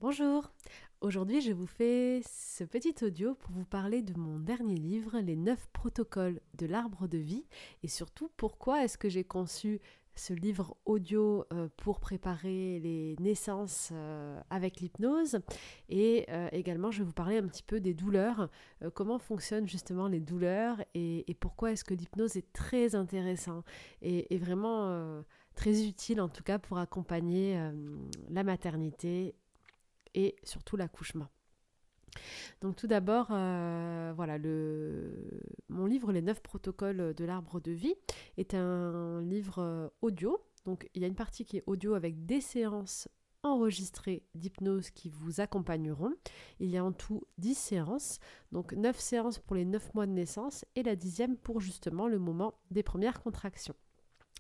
Bonjour, aujourd'hui je vous fais ce petit audio pour vous parler de mon dernier livre, Les 9 protocoles de l'arbre de vie, et surtout pourquoi est-ce que j'ai conçu ce livre audio pour préparer les naissances avec l'hypnose, et également je vais vous parler un petit peu des douleurs, comment fonctionnent justement les douleurs et pourquoi est-ce que l'hypnose est très intéressant et vraiment très utile en tout cas pour accompagner la maternité et surtout l'accouchement. Donc tout d'abord, voilà, mon livre Les 9 protocoles de l'arbre de vie est un livre audio. Donc il y a une partie qui est audio avec des séances enregistrées d'hypnose qui vous accompagneront. Il y a en tout 10 séances, donc 9 séances pour les 9 mois de naissance et la 10e pour justement le moment des premières contractions.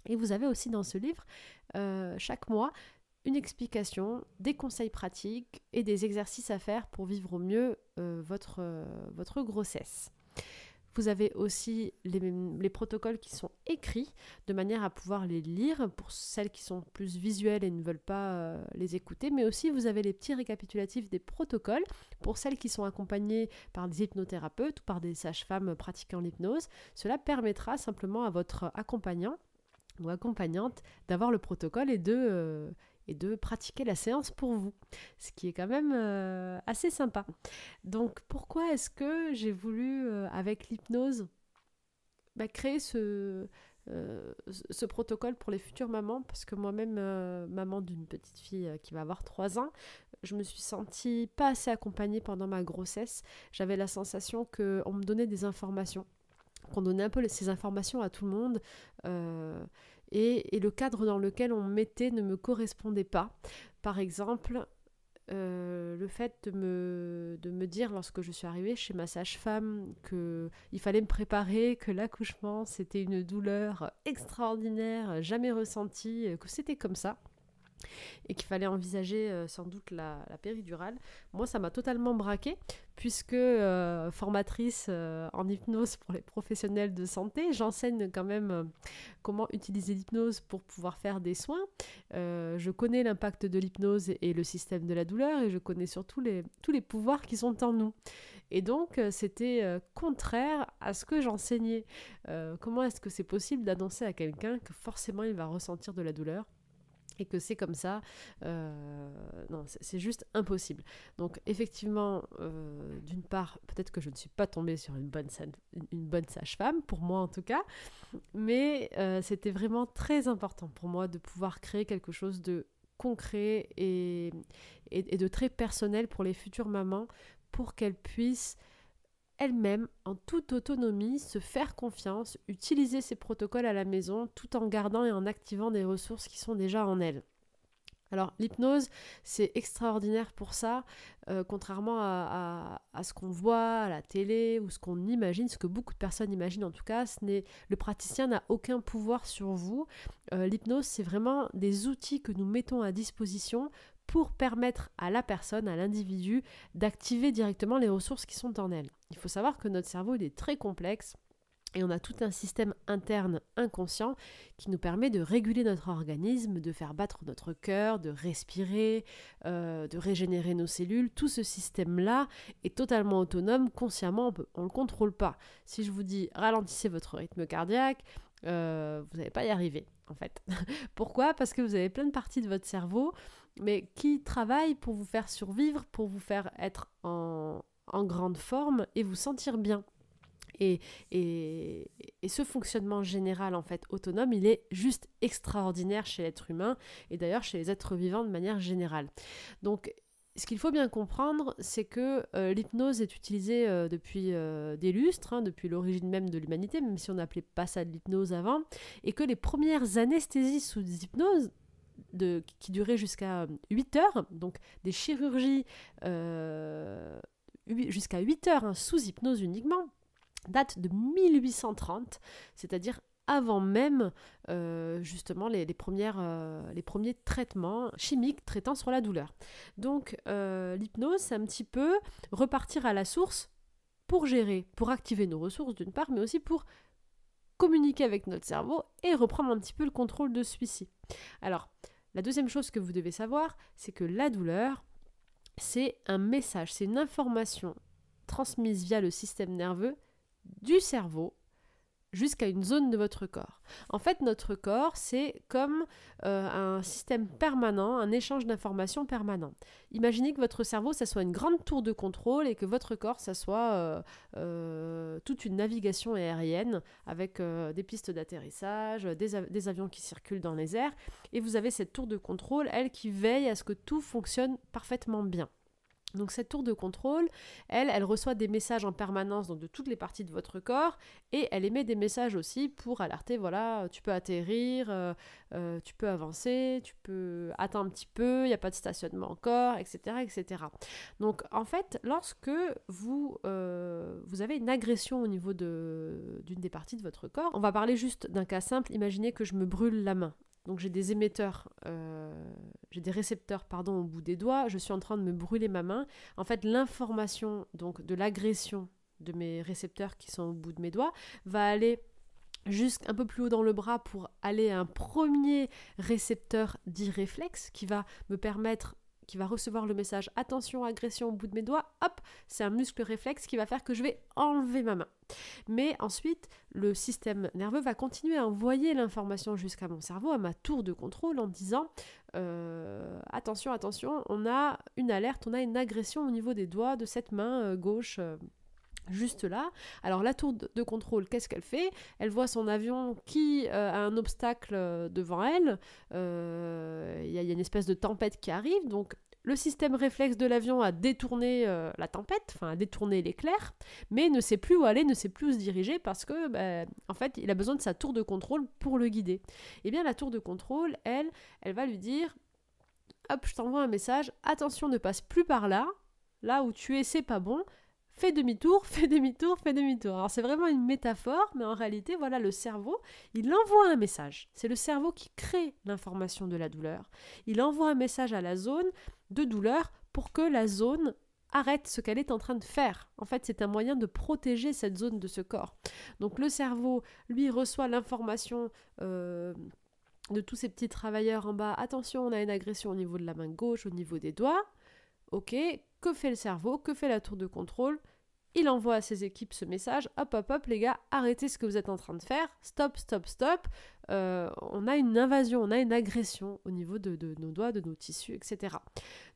Et vous avez aussi dans ce livre, chaque mois, une explication, des conseils pratiques et des exercices à faire pour vivre au mieux votre grossesse. Vous avez aussi les protocoles qui sont écrits de manière à pouvoir les lire pour celles qui sont plus visuelles et ne veulent pas les écouter, mais aussi vous avez les petits récapitulatifs des protocoles pour celles qui sont accompagnées par des hypnothérapeutes ou par des sages-femmes pratiquant l'hypnose. Cela permettra simplement à votre accompagnant ou accompagnante d'avoir le protocole et de pratiquer la séance pour vous, ce qui est quand même assez sympa. Donc pourquoi est-ce que j'ai voulu, avec l'hypnose, créer ce protocole pour les futures mamans, parce que moi-même, maman d'une petite fille qui va avoir 3 ans, je me suis sentie pas assez accompagnée pendant ma grossesse. J'avais la sensation qu'on me donnait des informations, qu'on donnait un peu ces informations à tout le monde, et le cadre dans lequel on me mettait ne me correspondait pas. Par exemple, le fait de me dire lorsque je suis arrivée chez ma sage-femme qu'il fallait me préparer, que l'accouchement c'était une douleur extraordinaire, jamais ressentie, que c'était comme ça et qu'il fallait envisager sans doute la péridurale. Moi, ça m'a totalement braquée, puisque formatrice en hypnose pour les professionnels de santé, j'enseigne quand même comment utiliser l'hypnose pour pouvoir faire des soins. Je connais l'impact de l'hypnose et le système de la douleur, et je connais surtout tous les pouvoirs qui sont en nous. Et donc, c'était contraire à ce que j'enseignais. Comment est-ce que c'est possible d'annoncer à quelqu'un que forcément il va ressentir de la douleur et que c'est comme ça, non, c'est juste impossible. Donc effectivement, d'une part, peut-être que je ne suis pas tombée sur une bonne sage-femme, pour moi en tout cas, mais c'était vraiment très important pour moi de pouvoir créer quelque chose de concret et de très personnel pour les futures mamans, pour qu'elles puissent elle-même, en toute autonomie, se faire confiance, utiliser ces protocoles à la maison tout en gardant et en activant des ressources qui sont déjà en elles. Alors l'hypnose, c'est extraordinaire pour ça, contrairement à ce qu'on voit à la télé ou ce qu'on imagine, ce que beaucoup de personnes imaginent en tout cas, le praticien n'a aucun pouvoir sur vous. L'hypnose, c'est vraiment des outils que nous mettons à disposition pour permettre à la personne, à l'individu, d'activer directement les ressources qui sont en elle. Il faut savoir que notre cerveau, il est très complexe. Et on a tout un système interne inconscient qui nous permet de réguler notre organisme, de faire battre notre cœur, de respirer, de régénérer nos cellules. Tout ce système-là est totalement autonome, consciemment, on ne le contrôle pas. Si je vous dis ralentissez votre rythme cardiaque, vous n'allez pas y arriver en fait. Pourquoi ? Parce que vous avez plein de parties de votre cerveau, mais qui travaillent pour vous faire survivre, pour vous faire être en grande forme et vous sentir bien. Et, et, et ce fonctionnement général en fait autonome, il est juste extraordinaire chez l'être humain et d'ailleurs chez les êtres vivants de manière générale. Donc ce qu'il faut bien comprendre, c'est que l'hypnose est utilisée depuis des lustres, depuis l'origine même de l'humanité, même si on n'appelait pas ça de l'hypnose avant, et que les premières anesthésies sous hypnose qui duraient jusqu'à 8 heures, donc des chirurgies jusqu'à 8 heures sous hypnose uniquement, date de 1830, c'est-à-dire avant même justement les premiers traitements chimiques traitant sur la douleur. Donc l'hypnose, c'est un petit peu repartir à la source pour gérer, pour activer nos ressources d'une part, mais aussi pour communiquer avec notre cerveau et reprendre un petit peu le contrôle de celui-ci. Alors, la deuxième chose que vous devez savoir, c'est que la douleur, c'est un message, c'est une information transmise via le système nerveux du cerveau jusqu'à une zone de votre corps. En fait, notre corps, c'est comme un système permanent, un échange d'informations permanent. Imaginez que votre cerveau, ça soit une grande tour de contrôle et que votre corps, ça soit toute une navigation aérienne avec des pistes d'atterrissage, des avions qui circulent dans les airs. Et vous avez cette tour de contrôle, elle, qui veille à ce que tout fonctionne parfaitement bien. Donc cette tour de contrôle, elle reçoit des messages en permanence donc de toutes les parties de votre corps et elle émet des messages aussi pour alerter, voilà, tu peux atterrir, tu peux avancer, tu peux attendre un petit peu, il n'y a pas de stationnement encore, etc., etc. Donc en fait, lorsque vous avez une agression au niveau d'une des parties de votre corps, on va parler juste d'un cas simple, imaginez que je me brûle la main. Donc j'ai des émetteurs, j'ai des récepteurs au bout des doigts, je suis en train de me brûler ma main. En fait, l'information donc de l'agression de mes récepteurs qui sont au bout de mes doigts va aller jusqu'un peu plus haut dans le bras pour aller à un premier récepteur dit réflexe qui va me permettre, qui va recevoir le message attention, agression au bout de mes doigts, hop, c'est un muscle réflexe qui va faire que je vais enlever ma main. Mais ensuite, le système nerveux va continuer à envoyer l'information jusqu'à mon cerveau, à ma tour de contrôle, en disant attention, attention, on a une alerte, on a une agression au niveau des doigts de cette main gauche. Juste là. Alors la tour de contrôle, qu'est-ce qu'elle fait ? Elle voit son avion qui a un obstacle devant elle. Il y a une espèce de tempête qui arrive. Donc le système réflexe de l'avion a détourné la tempête, enfin a détourné l'éclair, mais ne sait plus où aller, ne sait plus où se diriger parce que, en fait, il a besoin de sa tour de contrôle pour le guider. Eh bien, la tour de contrôle, elle va lui dire hop, je t'envoie un message, attention, ne passe plus par là, là où tu es, c'est pas bon. Fais demi-tour, fais demi-tour, fais demi-tour. Alors c'est vraiment une métaphore, mais en réalité, voilà, le cerveau, il envoie un message. C'est le cerveau qui crée l'information de la douleur. Il envoie un message à la zone de douleur pour que la zone arrête ce qu'elle est en train de faire. En fait, c'est un moyen de protéger cette zone de ce corps. Donc le cerveau, lui, reçoit l'information de tous ces petits travailleurs en bas. Attention, on a une agression au niveau de la main gauche, au niveau des doigts. Ok, que fait le cerveau? Que fait la tour de contrôle? Il envoie à ses équipes ce message. Hop, hop, hop, les gars, arrêtez ce que vous êtes en train de faire. Stop, stop, stop. On a une invasion, on a une agression au niveau de nos doigts, de nos tissus, etc.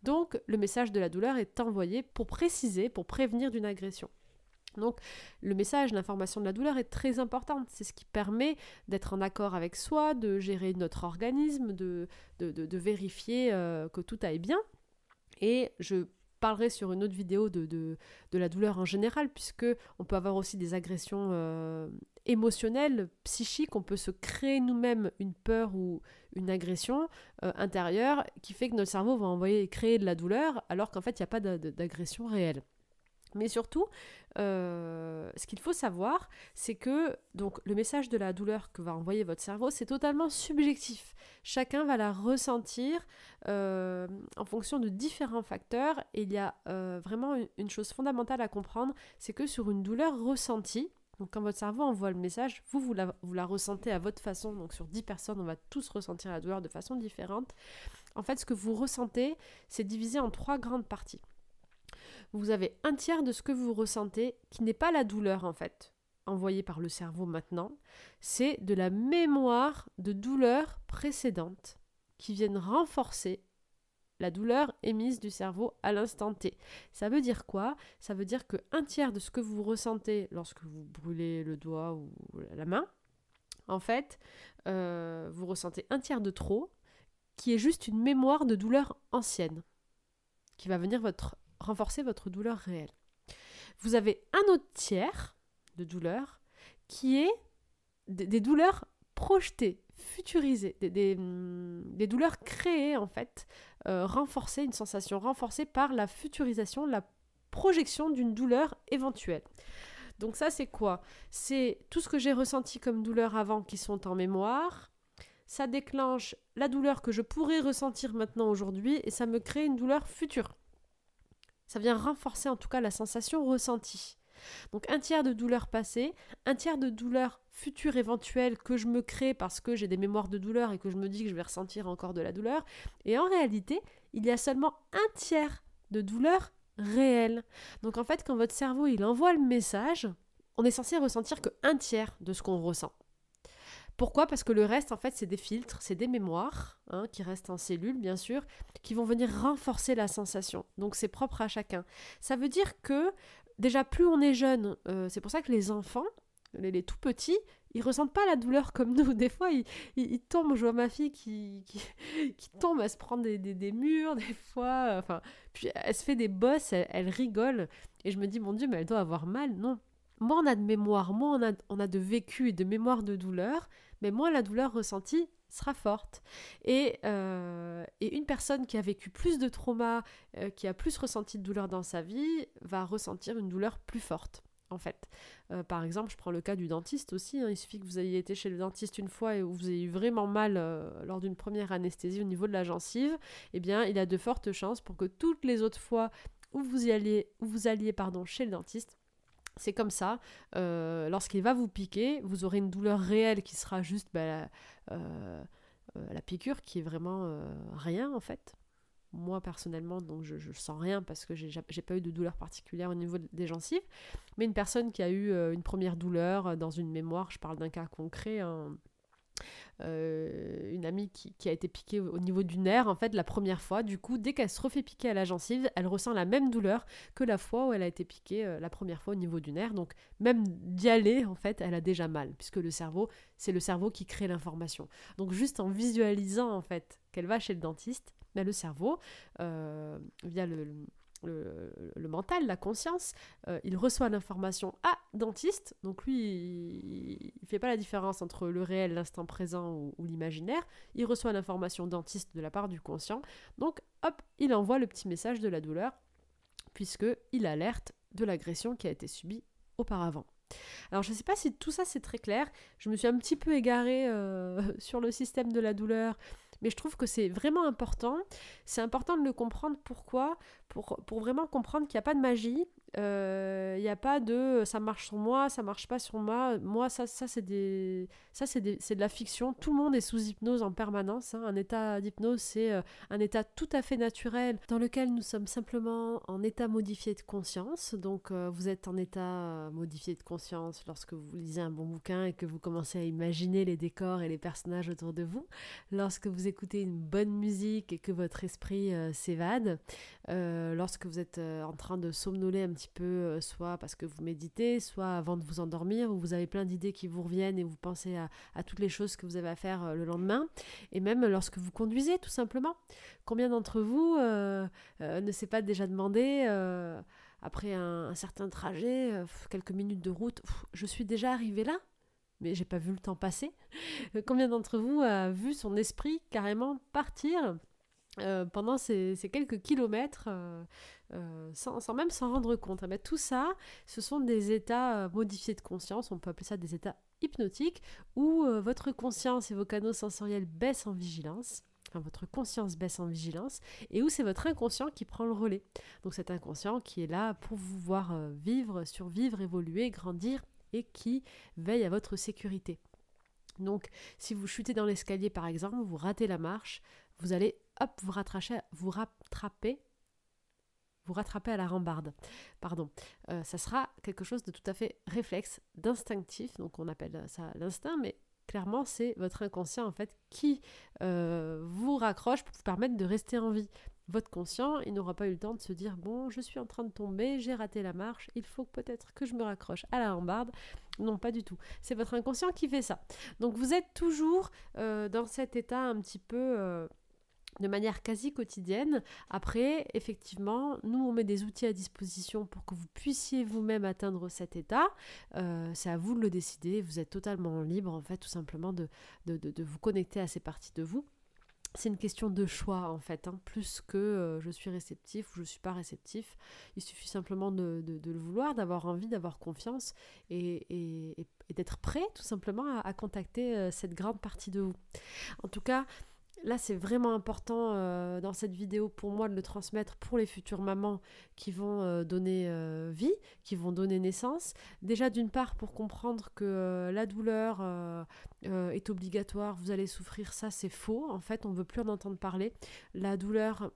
Donc, le message de la douleur est envoyé pour préciser, pour prévenir d'une agression. Donc, le message, l'information de la douleur est très importante. C'est ce qui permet d'être en accord avec soi, de gérer notre organisme, de vérifier que tout aille bien. Et je parlerai sur une autre vidéo de la douleur en général, puisque on peut avoir aussi des agressions émotionnelles, psychiques. On peut se créer nous-mêmes une peur ou une agression intérieure qui fait que notre cerveau va créer de la douleur, alors qu'en fait, il n'y a pas d'agression réelle. Mais surtout, ce qu'il faut savoir, c'est que donc, le message de la douleur que va envoyer votre cerveau, c'est totalement subjectif. Chacun va la ressentir en fonction de différents facteurs. Et il y a vraiment une chose fondamentale à comprendre, c'est que sur une douleur ressentie, donc quand votre cerveau envoie le message, vous la ressentez à votre façon. Donc sur 10 personnes, on va tous ressentir la douleur de façon différente. En fait, ce que vous ressentez, c'est divisé en 3 grandes parties. Vous avez un tiers de ce que vous ressentez qui n'est pas la douleur en fait, envoyée par le cerveau maintenant, c'est de la mémoire de douleurs précédentes qui viennent renforcer la douleur émise du cerveau à l'instant T. Ça veut dire quoi ? Ça veut dire qu'un tiers de ce que vous ressentez lorsque vous brûlez le doigt ou la main, en fait, vous ressentez un tiers de trop, qui est juste une mémoire de douleur ancienne, qui va venir renforcer votre douleur réelle. Vous avez un autre tiers de douleur qui est des douleurs projetées, futurisées, des douleurs créées en fait, renforcées, une sensation renforcée par la futurisation, la projection d'une douleur éventuelle. Donc ça c'est quoi ? C'est tout ce que j'ai ressenti comme douleur avant qui sont en mémoire. Ça déclenche la douleur que je pourrais ressentir maintenant aujourd'hui et ça me crée une douleur future. Ça vient renforcer en tout cas la sensation ressentie. Donc un tiers de douleur passée, un tiers de douleur future éventuelle que je me crée parce que j'ai des mémoires de douleur et que je me dis que je vais ressentir encore de la douleur. Et en réalité, il y a seulement un tiers de douleur réelle. Donc en fait, quand votre cerveau il envoie le message, on est censé ressentir que 1/3 de ce qu'on ressent. Pourquoi ? Parce que le reste, en fait, c'est des filtres, c'est des mémoires, qui restent en cellules, bien sûr, qui vont venir renforcer la sensation. Donc, c'est propre à chacun. Ça veut dire que, déjà, plus on est jeune, c'est pour ça que les enfants, les tout petits, ils ressentent pas la douleur comme nous. Des fois, ils tombent. Je vois ma fille qui tombe, elle se prend des murs, des fois. Enfin, puis elle se fait des bosses, elle rigole. Et je me dis, mon Dieu, mais elle doit avoir mal. Non. Moins on a de mémoire, moins on a de vécu et de mémoire de douleur, mais moins la douleur ressentie sera forte. Et une personne qui a vécu plus de trauma, qui a plus ressenti de douleur dans sa vie, va ressentir une douleur plus forte, en fait. Par exemple, je prends le cas du dentiste aussi. Il suffit que vous ayez été chez le dentiste une fois et où vous ayez eu vraiment mal lors d'une première anesthésie au niveau de la gencive. Eh bien, il y a de fortes chances pour que toutes les autres fois où vous alliez chez le dentiste, c'est comme ça, lorsqu'il va vous piquer, vous aurez une douleur réelle qui sera juste la piqûre qui est vraiment rien en fait. Moi personnellement, donc je sens rien parce que j'ai pas eu de douleur particulière au niveau des gencives. Mais une personne qui a eu une première douleur dans une mémoire, je parle d'un cas concret, une amie qui a été piquée au niveau du nerf, en fait, la première fois. Du coup, dès qu'elle se refait piquer à la gencive, elle ressent la même douleur que la fois où elle a été piquée la première fois au niveau du nerf. Donc, même d'y aller, en fait, elle a déjà mal, puisque le cerveau, c'est le cerveau qui crée l'information. Donc, juste en visualisant, en fait, qu'elle va chez le dentiste, mais le cerveau, via le mental, la conscience, il reçoit l'information dentiste, donc lui il fait pas la différence entre le réel, l'instant présent ou l'imaginaire, il reçoit l'information dentiste de la part du conscient, donc hop, il envoie le petit message de la douleur, puisqu'il alerte de l'agression qui a été subie auparavant. Alors je ne sais pas si tout ça c'est très clair, je me suis un petit peu égarée sur le système de la douleur, mais je trouve que c'est vraiment important. C'est important de le comprendre. Pourquoi ? Pour vraiment comprendre qu'il n'y a pas de magie. Il n'y a pas de ça marche sur moi, ça marche pas sur moi. Moi, c'est de la fiction. Tout le monde est sous hypnose en permanence. Un état d'hypnose, c'est un état tout à fait naturel dans lequel nous sommes simplement en état modifié de conscience. Donc, vous êtes en état modifié de conscience lorsque vous lisez un bon bouquin et que vous commencez à imaginer les décors et les personnages autour de vous. Lorsque vous écoutez une bonne musique et que votre esprit s'évade, lorsque vous êtes en train de somnoler un petit peu, soit parce que vous méditez, soit avant de vous endormir, où vous avez plein d'idées qui vous reviennent et vous pensez à toutes les choses que vous avez à faire le lendemain, et même lorsque vous conduisez tout simplement. Combien d'entre vous ne s'est pas déjà demandé, après un certain trajet, quelques minutes de route, je suis déjà arrivé là ? Mais j'ai pas vu le temps passer. Combien d'entre vous a vu son esprit carrément partir pendant ces quelques kilomètres sans même s'en rendre compte. Mais tout ça, ce sont des états modifiés de conscience, on peut appeler ça des états hypnotiques, où votre conscience et vos canaux sensoriels baissent en vigilance. Enfin, votre conscience baisse en vigilance, et où c'est votre inconscient qui prend le relais. Donc cet inconscient qui est là pour vous voir vivre, survivre, évoluer, grandir, et qui veille à votre sécurité. Donc, si vous chutez dans l'escalier, par exemple, vous ratez la marche, vous allez, hop, vous rattraper à la rambarde. Pardon. Ça sera quelque chose de tout à fait réflexe, d'instinctif, donc on appelle ça l'instinct, mais clairement, c'est votre inconscient, en fait, qui vous raccroche pour vous permettre de rester en vie. Votre conscient, il n'aura pas eu le temps de se dire « Bon, je suis en train de tomber, j'ai raté la marche, il faut peut-être que je me raccroche à la rambarde. » Non, pas du tout. C'est votre inconscient qui fait ça. Donc, vous êtes toujours dans cet état un petit peu de manière quasi quotidienne. Après, effectivement, nous, on met des outils à disposition pour que vous puissiez vous-même atteindre cet état. C'est à vous de le décider. Vous êtes totalement libre, en fait, tout simplement de vous connecter à ces parties de vous. C'est une question de choix, en fait, plus que je suis réceptif ou je ne suis pas réceptif. Il suffit simplement de le vouloir, d'avoir envie, d'avoir confiance et d'être prêt, tout simplement, à contacter cette grande partie de vous. En tout cas, là, c'est vraiment important dans cette vidéo pour moi de le transmettre pour les futures mamans qui vont donner vie, qui vont donner naissance. Déjà, d'une part, pour comprendre que la douleur est obligatoire, vous allez souffrir, ça c'est faux. En fait, on ne veut plus en entendre parler. La douleur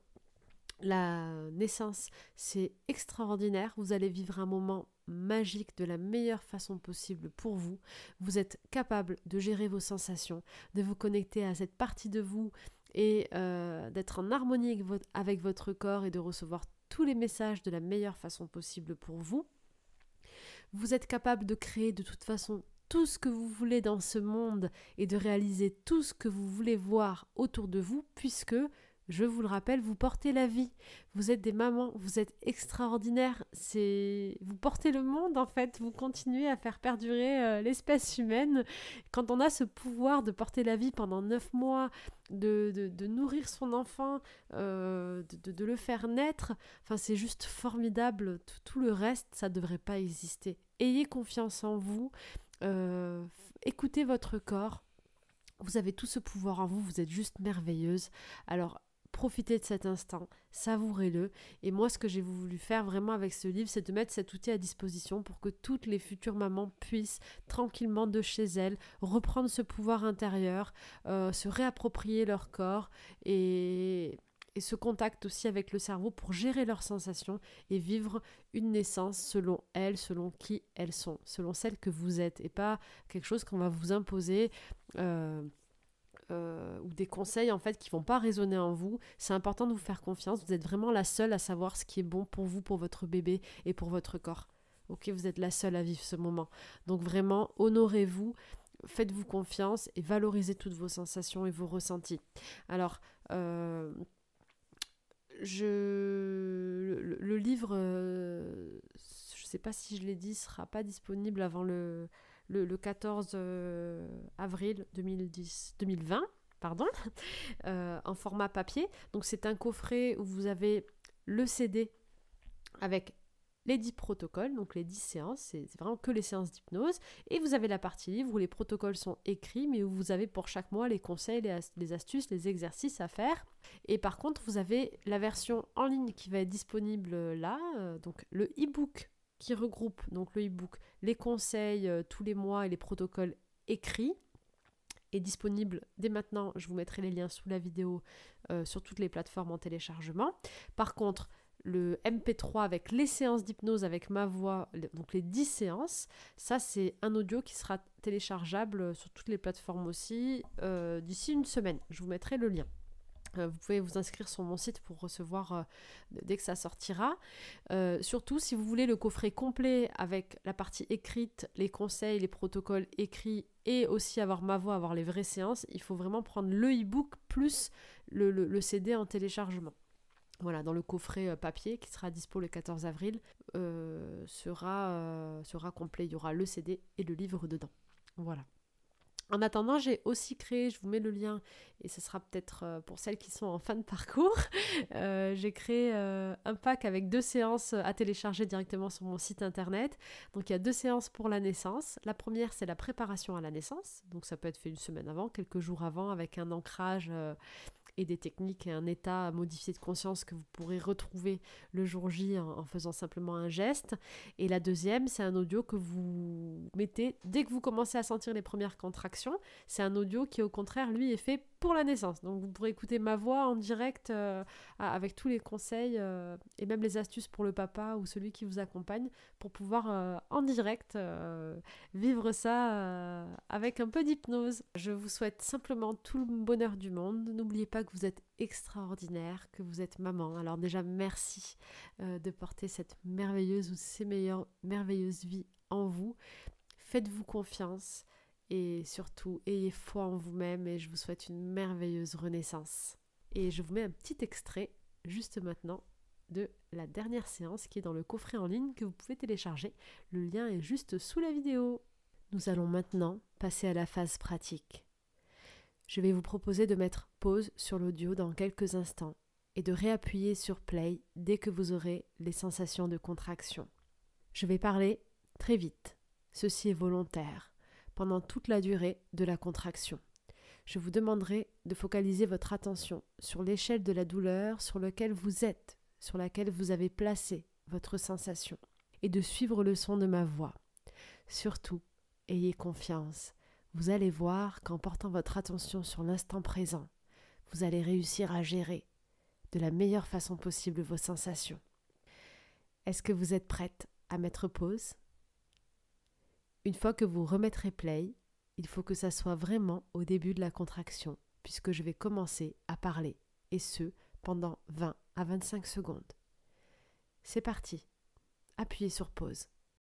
La naissance, c'est extraordinaire. Vous allez vivre un moment magique de la meilleure façon possible pour vous. Vous êtes capable de gérer vos sensations, de vous connecter à cette partie de vous et d'être en harmonie avec votre corps et de recevoir tous les messages de la meilleure façon possible pour vous. Vous êtes capable de créer de toute façon tout ce que vous voulez dans ce monde et de réaliser tout ce que vous voulez voir autour de vous puisque je vous le rappelle, vous portez la vie. Vous êtes des mamans, vous êtes extraordinaires. Vous portez le monde en fait. Vous continuez à faire perdurer l'espèce humaine. Quand on a ce pouvoir de porter la vie pendant 9 mois, de nourrir son enfant, de le faire naître, enfin, c'est juste formidable. Tout le reste, ça ne devrait pas exister. Ayez confiance en vous. Écoutez votre corps. Vous avez tout ce pouvoir en vous. Vous êtes juste merveilleuse. Alors, profitez de cet instant, savourez-le. Et moi, ce que j'ai voulu faire vraiment avec ce livre, c'est de mettre cet outil à disposition pour que toutes les futures mamans puissent tranquillement de chez elles reprendre ce pouvoir intérieur, se réapproprier leur corps et ce contact aussi avec le cerveau pour gérer leurs sensations et vivre une naissance selon elles, selon qui elles sont, selon celles que vous êtes et pas quelque chose qu'on va vous imposer. Ou des conseils en fait qui vont pas résonner en vous. C'est important de vous faire confiance. Vous êtes vraiment la seule à savoir ce qui est bon pour vous, pour votre bébé et pour votre corps. Ok, vous êtes la seule à vivre ce moment. Donc vraiment, honorez-vous, faites-vous confiance et valorisez toutes vos sensations et vos ressentis. Alors, le livre, je sais pas si je l'ai dit, sera pas disponible avant le 14 avril 2020, pardon, en format papier. Donc c'est un coffret où vous avez le CD avec les 10 protocoles, donc les 10 séances, c'est vraiment que les séances d'hypnose, et vous avez la partie livre où les protocoles sont écrits, mais où vous avez pour chaque mois les conseils, les astuces, les exercices à faire. Et par contre, vous avez la version en ligne qui va être disponible là, donc le e-book qui regroupe donc le e-book, les conseils tous les mois et les protocoles écrits est disponible dès maintenant. Je vous mettrai les liens sous la vidéo sur toutes les plateformes en téléchargement. Par contre, le MP3 avec les séances d'hypnose avec ma voix, donc les 10 séances, ça c'est un audio qui sera téléchargeable sur toutes les plateformes aussi d'ici une semaine. Je vous mettrai le lien. Vous pouvez vous inscrire sur mon site pour recevoir dès que ça sortira. Surtout, si vous voulez le coffret complet avec la partie écrite, les conseils, les protocoles écrits et aussi avoir ma voix, avoir les vraies séances, il faut vraiment prendre le e-book plus le CD en téléchargement. Voilà, dans le coffret papier qui sera dispo le 14 avril, sera complet. Il y aura le CD et le livre dedans. Voilà. En attendant, j'ai aussi créé, je vous mets le lien, et ce sera peut-être pour celles qui sont en fin de parcours, j'ai créé un pack avec 2 séances à télécharger directement sur mon site internet. Donc il y a 2 séances pour la naissance. La première, c'est la préparation à la naissance. Donc ça peut être fait une semaine avant, quelques jours avant, avec un ancrage et des techniques et un état modifié de conscience que vous pourrez retrouver le jour J en faisant simplement un geste. Et la deuxième, c'est un audio que vous mettez dès que vous commencez à sentir les premières contractions. C'est un audio qui, au contraire, lui, est fait pour la naissance. Donc vous pourrez écouter ma voix en direct avec tous les conseils et même les astuces pour le papa ou celui qui vous accompagne pour pouvoir en direct vivre ça avec un peu d'hypnose. Je vous souhaite simplement tout le bonheur du monde. N'oubliez pas que vous êtes extraordinaire, que vous êtes maman. Alors déjà, merci de porter cette merveilleuse ou ces merveilleuses vies en vous. Faites-vous confiance et surtout, ayez foi en vous-même et je vous souhaite une merveilleuse renaissance. Et je vous mets un petit extrait juste maintenant de la dernière séance qui est dans le coffret en ligne que vous pouvez télécharger. Le lien est juste sous la vidéo. Nous allons maintenant passer à la phase pratique. Je vais vous proposer de mettre pause sur l'audio dans quelques instants et de réappuyer sur play dès que vous aurez les sensations de contraction. Je vais parler très vite. Ceci est volontaire, pendant toute la durée de la contraction. Je vous demanderai de focaliser votre attention sur l'échelle de la douleur sur laquelle vous êtes, sur laquelle vous avez placé votre sensation, et de suivre le son de ma voix. Surtout, ayez confiance. Vous allez voir qu'en portant votre attention sur l'instant présent, vous allez réussir à gérer de la meilleure façon possible vos sensations. Est-ce que vous êtes prête à mettre pause? Une fois que vous remettrez play, il faut que ça soit vraiment au début de la contraction, puisque je vais commencer à parler, et ce, pendant 20 à 25 secondes. C'est parti. Appuyez sur pause.